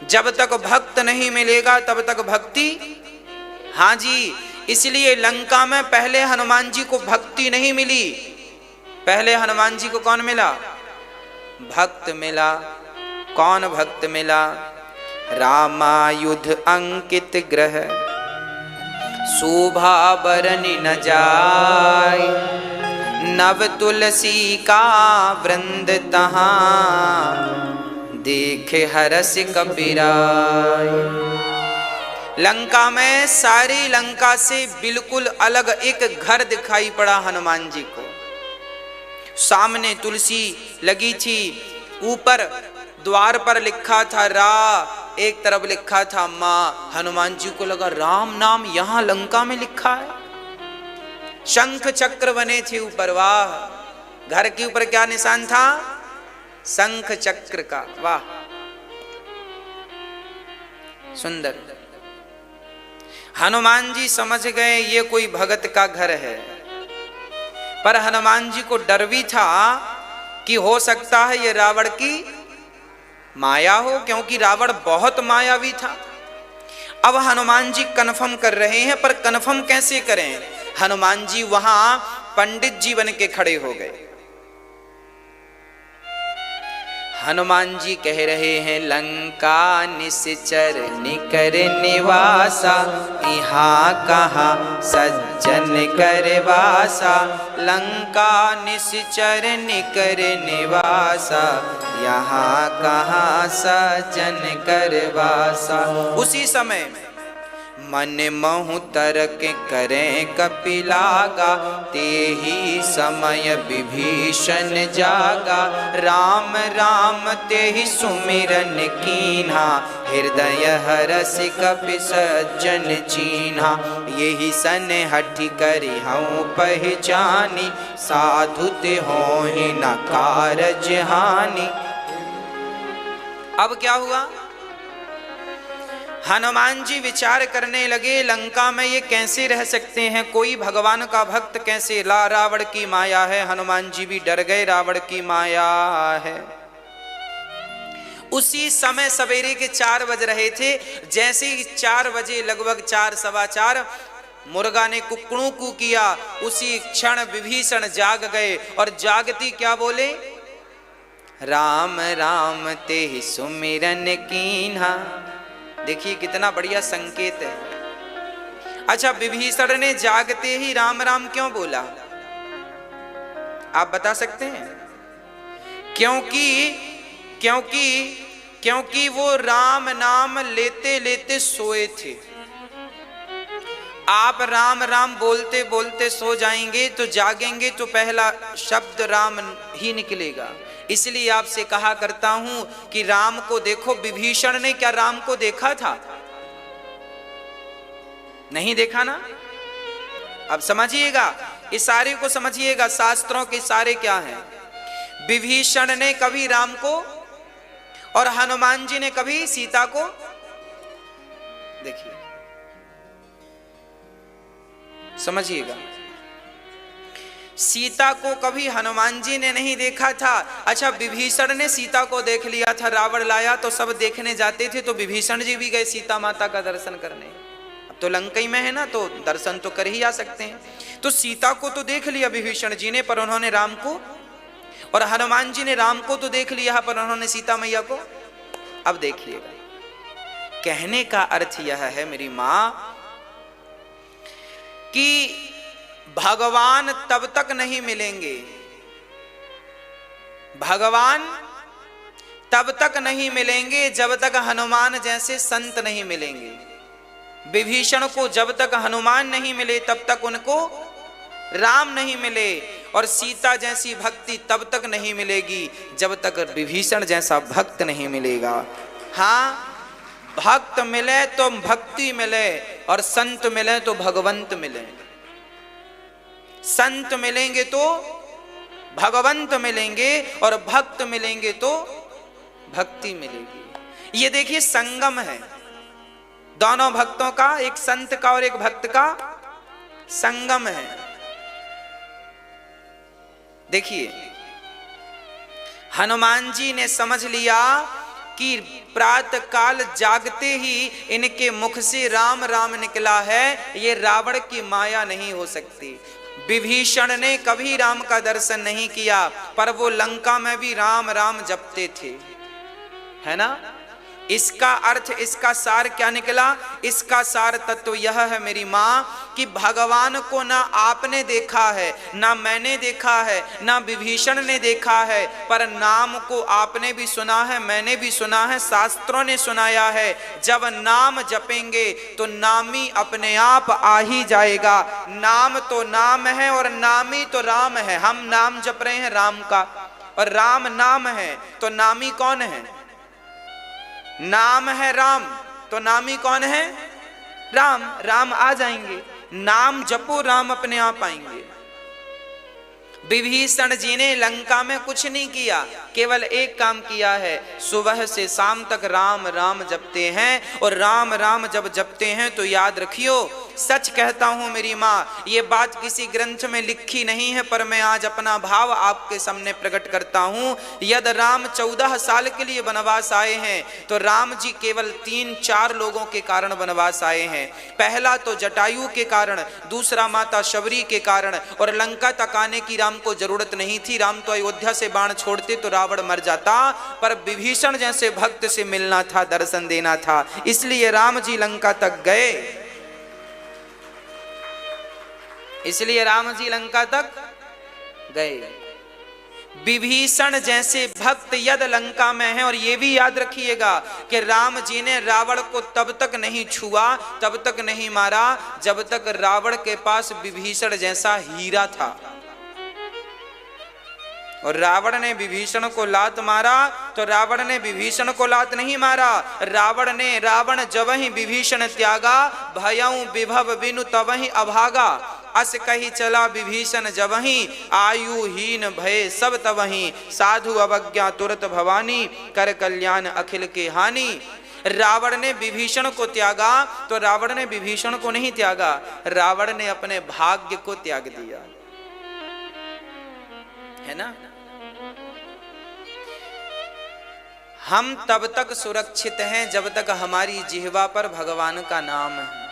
जब तक भक्त नहीं मिलेगा तब तक भक्ति। हाँ जी, इसलिए लंका में पहले हनुमान जी को भक्ति नहीं मिली। पहले हनुमान जी को कौन मिला? भक्त मिला। कौन भक्त मिला? रामायुध अंकित ग्रह, शोभा बरनि न जाय, नव तुलसी का वृंद तहां, देखे हरस कबीराय। लंका में सारी लंका से बिल्कुल अलग एक घर दिखाई पड़ा हनुमान जी को। सामने तुलसी लगी थी, ऊपर द्वार पर लिखा था रा, एक तरफ लिखा था माँ। हनुमान जी को लगा राम नाम यहां लंका में लिखा है। शंख चक्र बने थे ऊपर, वाह। घर के ऊपर क्या निशान था? शंख चक्र का, वाह, सुंदर। हनुमान जी समझ गए ये कोई भगत का घर है, पर हनुमान जी को डर भी था कि हो सकता है ये रावण की माया हो, क्योंकि रावण बहुत मायावी था। अब हनुमान जी कन्फर्म कर रहे हैं, पर कन्फर्म कैसे करें? हनुमान जी वहां पंडित जी बन के खड़े हो गए। हनुमान जी कह रहे हैं लंका निश्चर निकर निवासा, यहाँ कहाँ सज्जन कर वासा। लंका निश्चर निकर निवासा, यहाँ कहाँ सज्जन कर वासा। उसी समय मन महु तरक करें कपिलागा, ते ही समय विभीषण जागा। राम राम ते ही सुमिरन कीन्हा, हृदय हरस कपि सज्जन चीन्हा। यही सन हठि करि हऊँ पहचानी, साधु ते होहि न कारज हानि। अब क्या हुआ? हनुमान जी विचार करने लगे लंका में ये कैसे रह सकते हैं, कोई भगवान का भक्त कैसे? रावण की माया है। हनुमान जी भी डर गए, रावण की माया है। उसी समय सवेरे के 4 बज रहे थे। जैसे ही 4 बजे, लगभग 4 सवा 4, मुर्गा ने कुकड़ू कू किया, उसी क्षण विभीषण जाग गए। और जागती क्या बोले? राम राम ते ही सुमिरन कीन्हा। देखिए कितना बढ़िया संकेत है। अच्छा, विभीषण ने जागते ही राम राम क्यों बोला? आप बता सकते हैं? क्योंकि वो राम नाम लेते लेते सोए थे। आप राम राम बोलते बोलते सो जाएंगे तो जागेंगे तो पहला शब्द राम ही निकलेगा। इसलिए आपसे कहा करता हूं कि राम को देखो। विभीषण ने क्या राम को देखा था? नहीं देखा ना। अब समझिएगा, इशारे को समझिएगा, शास्त्रों के इशारे क्या हैं। विभीषण ने कभी राम को और हनुमान जी ने कभी सीता को, देखिए समझिएगा, सीता को कभी हनुमान जी ने नहीं देखा था। अच्छा, विभीषण ने सीता को देख लिया था। रावण लाया तो सब देखने जाते थे, तो विभीषण जी भी गए सीता माता का दर्शन करने। अब तो लंका में है ना, तो दर्शन तो कर ही आ सकते हैं। तो सीता को तो देख लिया विभीषण जी ने, पर उन्होंने राम को, और हनुमान जी ने राम को तो देख लिया, पर उन्होंने सीता मैया को। अब देखिएगा, कहने का अर्थ यह है मेरी मां कि भगवान तब तक नहीं मिलेंगे, भगवान तब तक नहीं मिलेंगे जब तक हनुमान जैसे संत नहीं मिलेंगे। विभीषण को जब तक हनुमान नहीं मिले तब तक उनको राम नहीं मिले, और सीता जैसी भक्ति तब तक नहीं मिलेगी जब तक विभीषण जैसा भक्त नहीं मिलेगा। हाँ, भक्त मिले तो भक्ति मिले, और संत मिले तो भगवंत मिले। संत मिलेंगे तो भगवंत मिलेंगे, और भक्त मिलेंगे तो भक्ति मिलेगी। ये देखिए संगम है दोनों भक्तों का, एक संत का और एक भक्त का संगम है। देखिए, हनुमान जी ने समझ लिया कि प्रातः काल जागते ही इनके मुख से राम राम निकला है, ये रावण की माया नहीं हो सकती। विभीषण ने कभी राम का दर्शन नहीं किया, पर वो लंका में भी राम राम जपते थे, है ना। इसका अर्थ, इसका सार क्या निकला? इसका सार तत्व यह है मेरी माँ कि भगवान को ना आपने देखा है, ना मैंने देखा है, ना विभीषण ने देखा है, पर नाम को आपने भी सुना है, मैंने भी सुना है, शास्त्रों ने सुनाया है। जब नाम जपेंगे तो नामी अपने आप आ ही जाएगा। नाम तो नाम है और नामी तो राम है। हम नाम जप रहे हैं राम का, और राम नाम है, तो नामी कौन है? नाम है राम, तो नामी कौन है? राम। राम आ जाएंगे। नाम जपो, राम अपने आप आएंगे। विभीषण जी ने लंका में कुछ नहीं किया, केवल एक काम किया है, सुबह से शाम तक राम राम जपते हैं। और राम राम जब जपते हैं तो याद रखियो, सच कहता हूं मेरी माँ, ये बात किसी ग्रंथ में लिखी नहीं है, पर मैं आज अपना भाव आपके सामने प्रकट करता हूं। यदि राम 14 साल के लिए वनवास आए हैं, तो राम जी केवल 3-4 लोगों के कारण वनवास आए हैं। पहला तो जटायु के कारण, दूसरा माता शबरी के कारण, और लंका तक आने की राम को जरूरत नहीं थी। राम तो अयोध्या से बाण छोड़ते तो रावण मर जाता, पर विभीषण जैसे भक्त से मिलना था, दर्शन देना था, इसलिए राम जी लंका तक गए। इसलिए राम जी लंका तक गए। विभीषण जैसे भक्त यदि लंका में है, और ये भी याद रखिएगा कि राम जी ने रावण को तब तक नहीं छुआ, तब तक नहीं मारा, जब तक रावण के पास विभीषण जैसा हीरा था। और रावण ने विभीषण को लात मारा, तो रावण ने विभीषण को लात नहीं मारा। रावण जब ही विभीषण त्यागा, भयऊ विभव बिनु तबहि अभागा। अस कही चला विभीषण जबहि, आयुहीन भय सब तबहि। साधु अवज्ञा तुरत भवानी, कर कल्याण अखिल के हानि। रावण ने विभीषण को त्यागा, तो रावण ने विभीषण को नहीं त्यागा, रावण ने अपने भाग्य को त्याग दिया, है ना। हम तब तक सुरक्षित हैं जब तक हमारी जिह्वा पर भगवान का नाम है।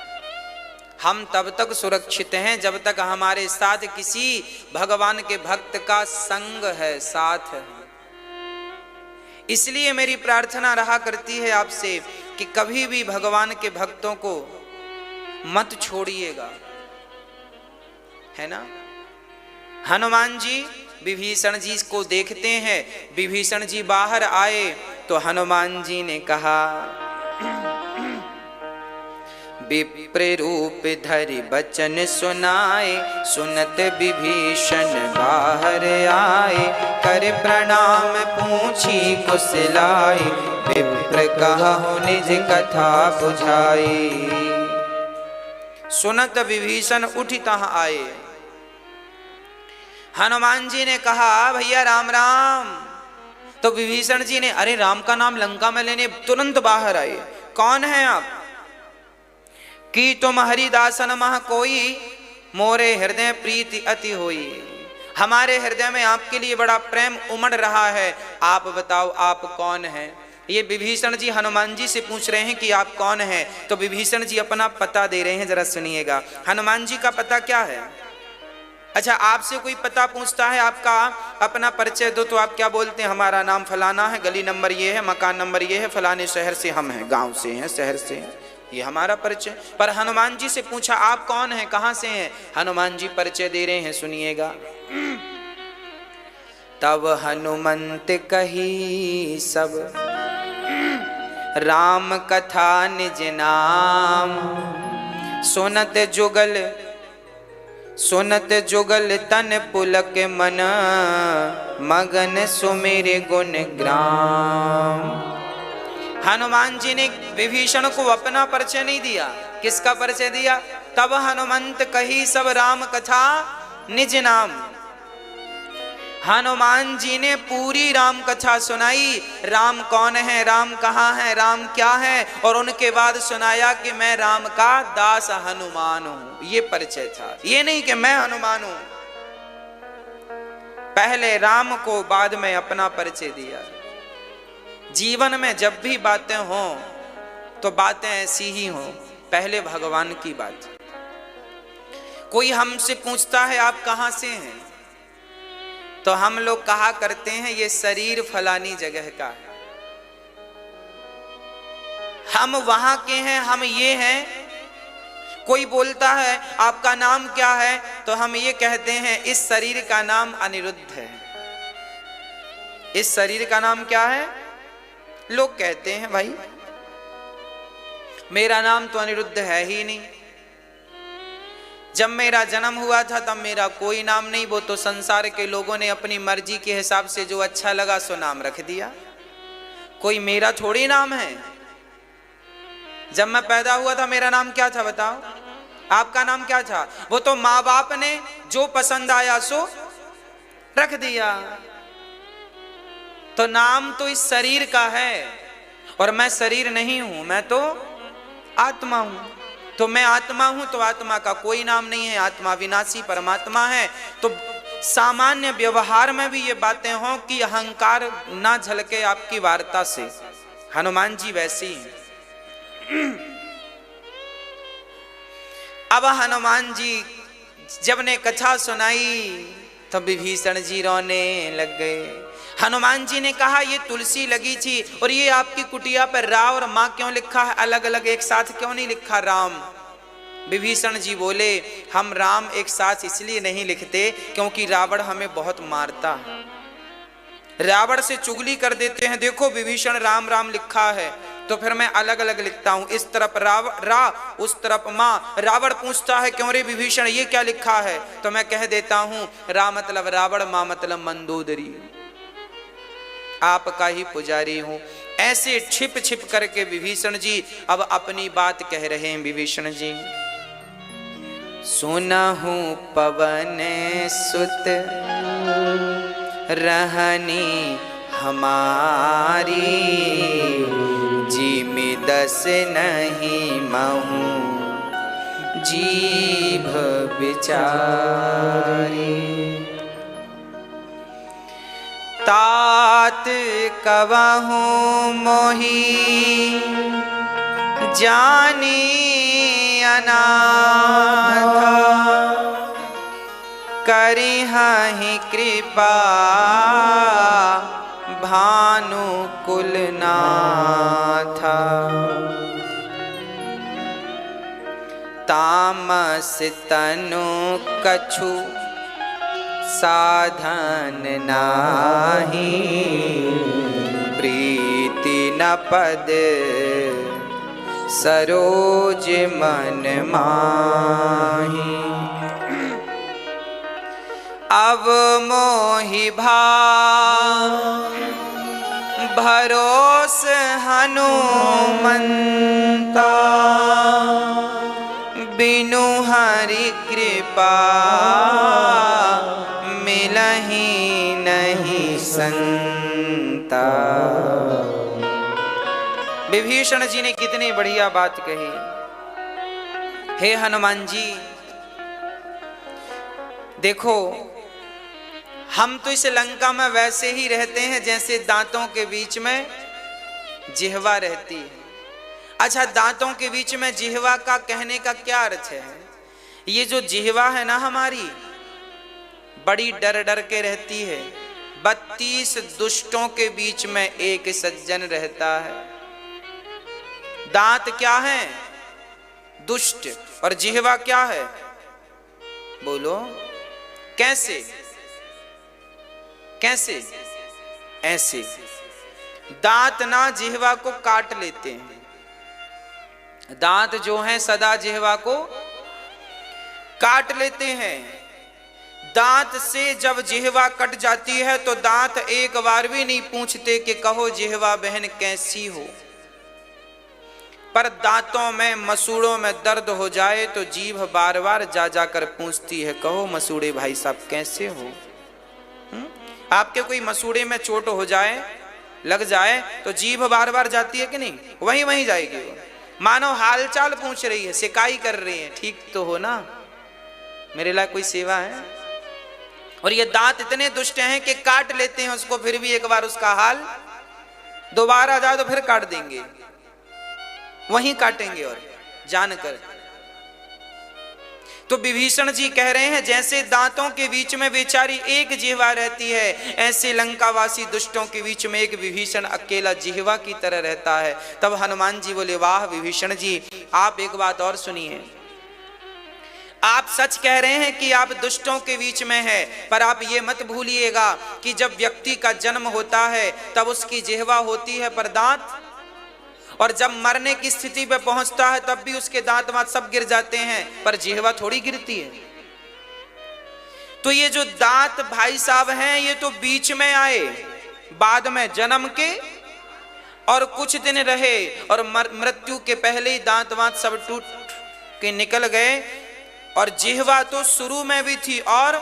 हम तब तक सुरक्षित हैं जब तक हमारे साथ किसी भगवान के भक्त का संग है, साथ है। इसलिए मेरी प्रार्थना रहा करती है आपसे कि कभी भी भगवान के भक्तों को मत छोड़िएगा, है ना। हनुमान जी विभीषण जी को देखते हैं, विभीषण जी बाहर आए तो हनुमान जी ने कहा, विप्र रूप धरि बचन सुनाए, सुनत विभीषण बाहर आए। कर प्रणाम पूछी कुशलाई, विप्र कहु निज कथा बुझाई। सुनत विभीषण उठ तहाँ आए। हनुमान जी ने कहा, भैया राम राम। तो विभीषण जी ने, अरे राम का नाम लंका में लेने तुरंत बाहर आए। कौन है आप? कि तुम हरिदासन मह कोई, मोरे हृदय प्रीति अति होई। हमारे हृदय में आपके लिए बड़ा प्रेम उमड़ रहा है, आप बताओ आप कौन हैं। ये विभीषण जी हनुमान जी से पूछ रहे हैं कि आप कौन हैं। तो विभीषण जी अपना पता दे रहे हैं, जरा सुनिएगा। हनुमान जी का पता क्या है? अच्छा, आपसे कोई पता पूछता है, आपका अपना परिचय दो, तो आप क्या बोलते हैं? हमारा नाम फलाना है, गली नंबर ये है, मकान नंबर ये है, फलाने शहर से हम हैं, गांव से हैं, शहर से हैं, ये हमारा परिचय। पर हनुमान जी से पूछा, आप कौन हैं, कहां से हैं? हनुमान जी परिचय दे रहे हैं, सुनिएगा। तब हनुमंत कही सब, राम कथा निज नाम। सुनत जुगल तन पुलक मन, मगन सुमिर गुण ग्राम। हनुमान जी ने विभीषण को अपना परिचय नहीं दिया, किसका परिचय दिया? तब हनुमंत कही सब राम कथा निज नाम। हनुमान जी ने पूरी राम कथा सुनाई, राम कौन है, राम कहाँ है, राम क्या है, और उनके बाद सुनाया कि मैं राम का दास हनुमान हूं। ये परिचय था, ये नहीं कि मैं हनुमान हूं। पहले राम को, बाद में अपना परिचय दिया। जीवन में जब भी बातें हों तो बातें ऐसी ही हों, पहले भगवान की बात। कोई हमसे पूछता है आप कहां से हैं, तो हम लोग कहा करते हैं ये शरीर फलानी जगह का है, हम वहां के हैं, हम ये हैं। कोई बोलता है आपका नाम क्या है, तो हम ये कहते हैं इस शरीर का नाम अनिरुद्ध है। इस शरीर का नाम क्या है? लोग कहते हैं भाई मेरा नाम तो अनिरुद्ध है ही नहीं, जब मेरा जन्म हुआ था तब मेरा कोई नाम नहीं, वो तो संसार के लोगों ने अपनी मर्जी के हिसाब से जो अच्छा लगा सो नाम रख दिया, कोई मेरा थोड़ी नाम है। जब मैं पैदा हुआ था मेरा नाम क्या था बताओ? आपका नाम क्या था? वो तो माँ बाप ने जो पसंद आया सो रख दिया। तो नाम तो इस शरीर का है, और मैं शरीर नहीं हूं, मैं तो आत्मा हूं। तो मैं आत्मा हूं तो आत्मा का कोई नाम नहीं है, आत्मा विनाशी परमात्मा है। तो सामान्य व्यवहार में भी ये बातें हों कि अहंकार ना झलके आपकी वार्ता से। हनुमान जी वैसे ही। अब हनुमान जी जब ने कथा सुनाई तो विभीषण जी रोने लग गए। हनुमान जी ने कहा ये तुलसी लगी थी और ये आपकी कुटिया पर रा और मां क्यों लिखा है, अलग अलग एक साथ क्यों नहीं लिखा राम? विभीषण जी बोले हम राम एक साथ इसलिए नहीं लिखते क्योंकि रावण हमें बहुत मारता है, रावण से चुगली कर देते हैं। देखो विभीषण राम राम लिखा है, तो फिर मैं अलग अलग लिखता हूं, इस तरफ रा उस तरफ मां। रावण पूछता है क्यों रे विभीषण ये क्या लिखा है, तो मैं कह देता हूं रा मतलब रावण, मां मतलब मंदोदरी, आपका ही पुजारी हूं। ऐसे छिप छिप करके विभीषण जी अब अपनी बात कह रहे हैं। विभीषण जी सुनहु पवन सुत रहनी हमारी, जिमि दस नहीं महु जीभ बिचारी। तात कवहु मोहि जानी अनाथ, करिहहि कृपा भानु कुलनाथ। तामस तनु कछु साधन नाही, प्रीति न पद सरोज मन माही। अब मोहि भाव भरोस हनुमंता, बिनु हरि कृपा मिलहि नहीं संता। विभीषण जी ने कितनी बढ़िया बात कही। हे हनुमान जी देखो हम तो इस लंका में वैसे ही रहते हैं जैसे दांतों के बीच में जिह्वा रहती है। अच्छा दांतों के बीच में जिह्वा का कहने का क्या अर्थ है? ये जो जिह्वा है ना हमारी बड़ी डर डर के रहती है। 32 दुष्टों के बीच में एक सज्जन रहता है। दांत क्या है? दुष्ट। और जिह्वा क्या है? बोलो कैसे? कैसे? ऐसे। दांत ना जिह्वा को काट लेते हैं। दांत जो हैं सदा जिह्वा को काट लेते हैं। दांत से जब जिह्वा कट जाती है तो दांत एक बार भी नहीं पूछते कि कहो जिह्वा बहन कैसी हो। पर दांतों में मसूड़ों में दर्द हो जाए तो जीभ बार बार जा जाकर पूछती है कहो मसूड़े भाई साहब कैसे हो। आपके कोई मसूड़े में चोट हो जाए लग जाए तो जीभ बार बार जाती है कि नहीं? वहीं वहीं जाएगी वो। मानो हालचाल पूछ रही है, शिकायत कर रही है, ठीक तो हो ना, मेरे लिए कोई सेवा है। और ये दांत इतने दुष्ट हैं कि काट लेते हैं उसको फिर भी एक बार उसका हाल दोबारा जाए तो फिर काट देंगे, वहीं काटेंगे और जानकर। तो विभीषण जी कह रहे हैं जैसे दांतों के बीच में बेचारी एक जिह्वा रहती है, ऐसे लंकावासी दुष्टों के बीच में एक विभीषण अकेला जिह्वा की तरह रहता है। तब हनुमान जी बोले, वाह विभीषण जी, आप एक बात और सुनिए। आप सच कह रहे हैं कि आप दुष्टों के बीच में है, पर आप ये मत भूलिएगा कि जब व्यक्ति का जन्म होता है तब उसकी जिह्वा होती है पर दांत, और जब मरने की स्थिति पे पहुंचता है तब भी उसके दांत वांत सब गिर जाते हैं, पर जिह्वा थोड़ी गिरती है। तो ये जो दांत भाई साहब हैं ये तो बीच में आए, बाद में जन्म के और कुछ दिन रहे और मृत्यु के पहले ही दांत वांत सब टूट के निकल गए। और जिह्वा तो शुरू में भी थी और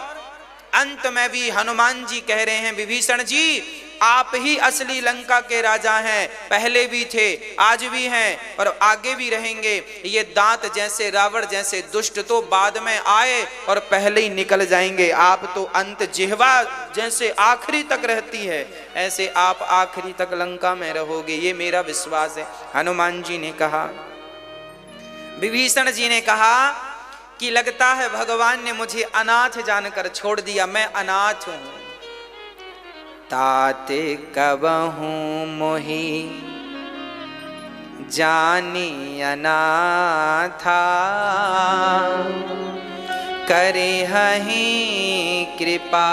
अंत में भी। हनुमान जी कह रहे हैं विभीषण जी, आप ही असली लंका के राजा हैं, पहले भी थे, आज भी हैं और आगे भी रहेंगे। ये दांत जैसे रावण जैसे दुष्ट तो बाद में आए और पहले ही निकल जाएंगे। आप तो अंत, जिह्वा जैसे आखिरी तक रहती है, ऐसे आप आखिरी तक लंका में रहोगे, ये मेरा विश्वास है। हनुमान जी ने कहा, विभीषण जी ने कहा कि लगता है भगवान ने मुझे अनाथ जानकर छोड़ दिया, मैं अनाथ हूं। ताते कबहूं मोहि जानी अनाथा, करे हहि कृपा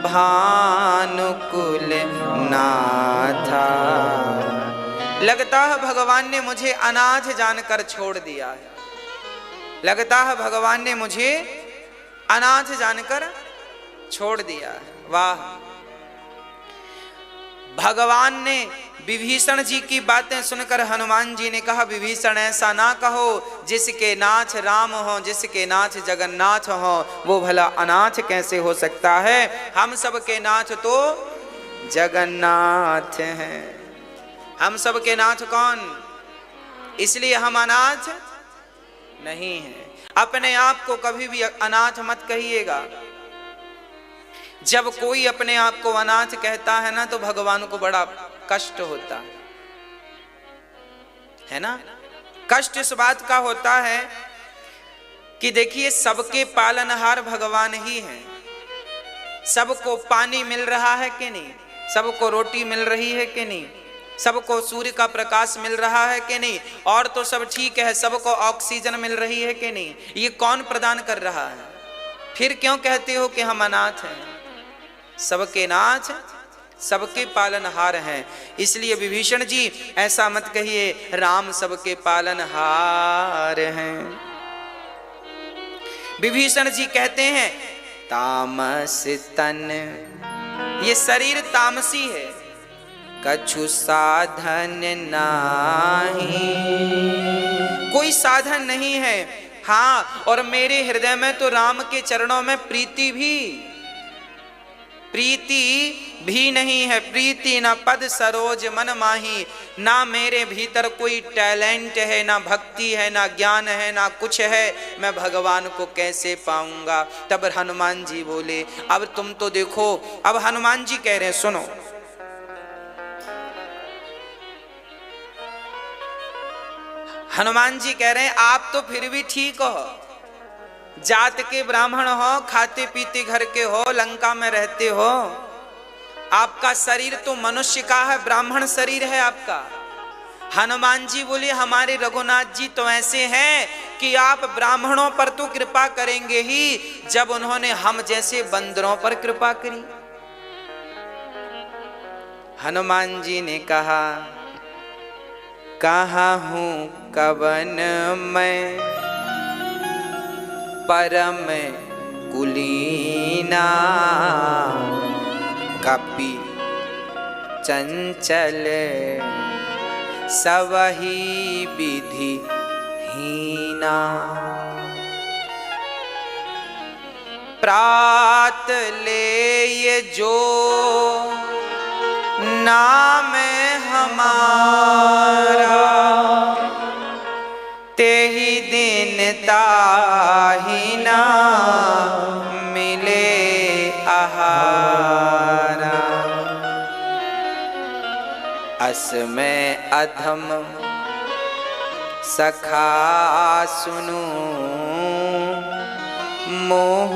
भानुकुल नाथा। लगता है भगवान ने मुझे अनाथ जानकर छोड़ दिया है, लगता है भगवान ने मुझे अनाथ जानकर छोड़ दिया है। वाह, भगवान ने विभीषण जी की बातें सुनकर हनुमान जी ने कहा, विभीषण ऐसा ना कहो, जिसके नाथ राम हो, जिसके नाथ जगन्नाथ हो, वो भला अनाथ कैसे हो सकता है। हम सब के नाथ तो जगन्नाथ हैं। हम सब के नाथ कौन? इसलिए हम अनाथ नहीं है। अपने आप को कभी भी अनाथ मत कहिएगा। जब कोई अपने आप को अनाथ कहता है ना तो भगवान को बड़ा कष्ट होता है ना। कष्ट इस बात का होता है कि देखिए, सबके पालनहार भगवान ही हैं। सबको पानी मिल रहा है कि नहीं, सबको रोटी मिल रही है कि नहीं, सबको सूर्य का प्रकाश मिल रहा है कि नहीं, और तो सब ठीक है, सबको ऑक्सीजन मिल रही है कि नहीं, ये कौन प्रदान कर रहा है? फिर क्यों कहते हो कि हम अनाथ हैं? सबके नाथ, सबके पालनहार हैं। इसलिए विभीषण जी ऐसा मत कहिए, राम सबके पालनहार हैं। विभीषण जी कहते हैं, तामस तन, ये शरीर तामसी है, कछु साधन नाही, कोई साधन नहीं है। हाँ, और मेरे हृदय में तो राम के चरणों में प्रीति भी नहीं है। प्रीति ना पद सरोज मन माही, ना मेरे भीतर कोई टैलेंट है, ना भक्ति है, ना ज्ञान है, ना कुछ है। मैं भगवान को कैसे पाऊंगा? तब हनुमान जी बोले, अब तुम तो देखो। अब हनुमान जी कह रहे हैं, सुनो, हनुमान जी कह रहे हैं, आप तो फिर भी ठीक हो, जात के ब्राह्मण हो, खाते पीते घर के हो, लंका में रहते हो, आपका शरीर तो मनुष्य का है, ब्राह्मण शरीर है आपका। हनुमान जी बोले, हमारे रघुनाथ जी तो ऐसे हैं कि आप ब्राह्मणों पर तो कृपा करेंगे ही, जब उन्होंने हम जैसे बंदरों पर कृपा करी। हनुमान जी ने कहा, कहा हूं कवन मैं परम कुलीना, कपि चंचल सबही विधि हीना, प्रात ले ये जो नाम हमारा, तेहि दिन ताहि ना मिले आहारा। इसमें अधम सखा सुनू मोह